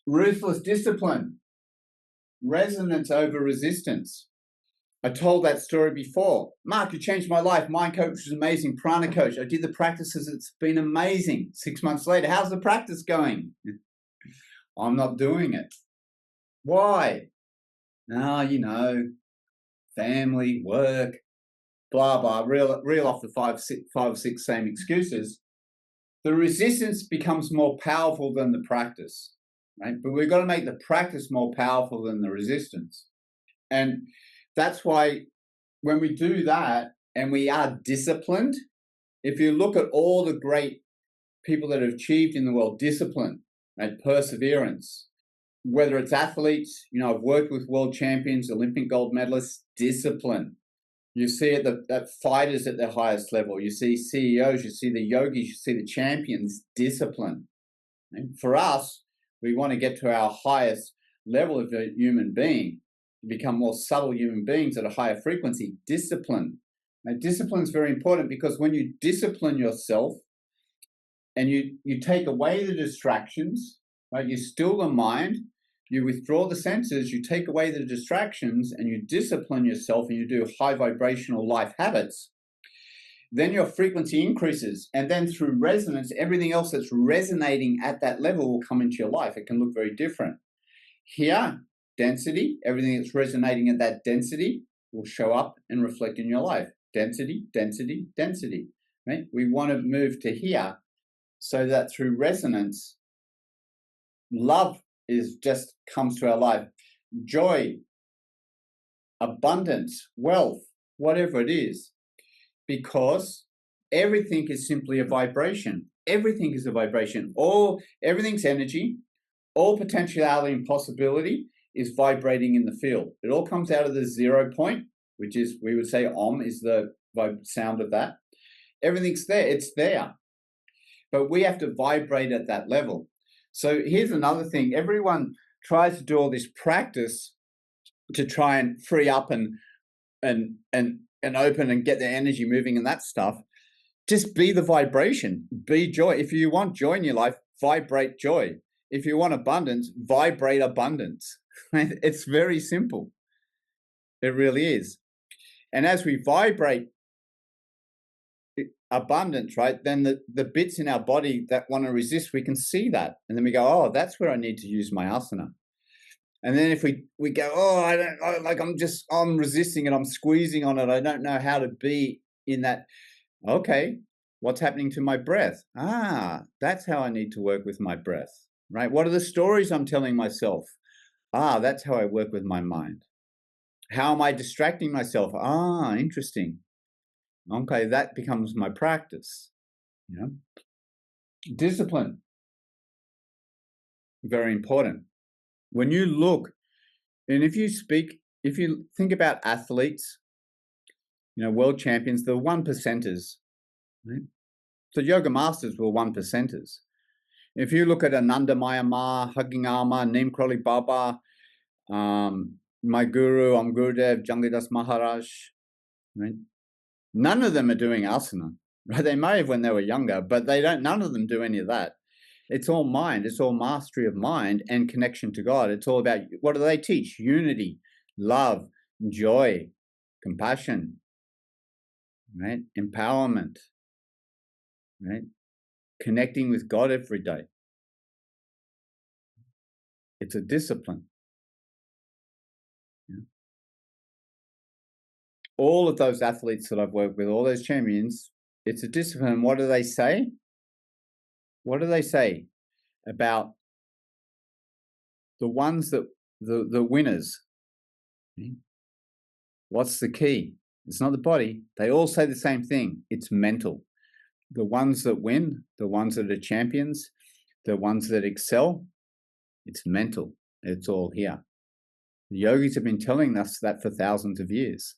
Ruthless discipline, resonance over resistance. I told that story before. Mark, you changed my life. Mind coach was amazing. Prana coach. I did the practices. It's been amazing. 6 months later, how's the practice going? I'm not doing it. Why? Family, work, blah, blah, reel off the five or six same excuses. The resistance becomes more powerful than the practice, right? But we've got to make the practice more powerful than the resistance. And that's why when we do that and we are disciplined, if you look at all the great people that have achieved in the world, discipline, right? Perseverance, whether it's athletes, I've worked with world champions, Olympic gold medalists, discipline. You see it that fighters at their highest level. You see CEOs, you see the yogis, you see the champions, discipline. And for us, we want to get to our highest level of a human being, become more subtle human beings at a higher frequency, discipline. Now, discipline is very important because when you discipline yourself and you take away the distractions, right, you still the mind, you withdraw the senses, you take away the distractions, and you discipline yourself and you do high vibrational life habits, then your frequency increases. And then through resonance, everything else that's resonating at that level will come into your life. It can look very different. Here, density, everything that's resonating at that density will show up and reflect in your life. Density, density, density. Right? We want to move to here so that through resonance, love comes to our life. Joy, abundance, wealth, whatever it is. Because everything is simply a vibration. Everything is a vibration. Everything's energy. All potentiality and possibility is vibrating in the field. It all comes out of the 0 point, which is, we would say Om is the sound of that. Everything's there. It's there. But we have to vibrate at that level. So here's another thing. Everyone tries to do all this practice to try and free up and open and get their energy moving and that stuff. Just be the vibration. Be joy. If you want joy in your life, vibrate joy. If you want abundance, vibrate abundance. It's very simple. It really is. And as we vibrate abundance, right, then the bits in our body that want to resist, we can see that. And then we go, oh, that's where I need to use my asana. And then if we go, I'm resisting it, I'm squeezing on it, I don't know how to be in that. Okay, what's happening to my breath? That's how I need to work with my breath, right? What are the stories I'm telling myself? That's how I work with my mind. How am I distracting myself? Interesting. Okay, that becomes my practice. Discipline, very important. When you look, and if you think about athletes, world champions, the 1%ers, right? The yoga masters were 1%ers. If you look at Ananda Mayama, Hugging Alma, Neem Kroli Baba, my guru, Gurudev, Jangidas Maharaj, right? None of them are doing asana, right? They may have when they were younger, but none of them do any of that. It's all mind. It's all mastery of mind and connection to God. It's all about, what do they teach? Unity, love, joy, compassion, right? Empowerment, right? Connecting with God every day. It's a discipline. All of those athletes that I've worked with, all those champions, it's a discipline. What do they say? What do they say about the ones that, the winners? What's the key? It's not the body. They all say the same thing. It's mental. The ones that win, the ones that are champions, the ones that excel, it's mental. It's all here. The yogis have been telling us that for thousands of years.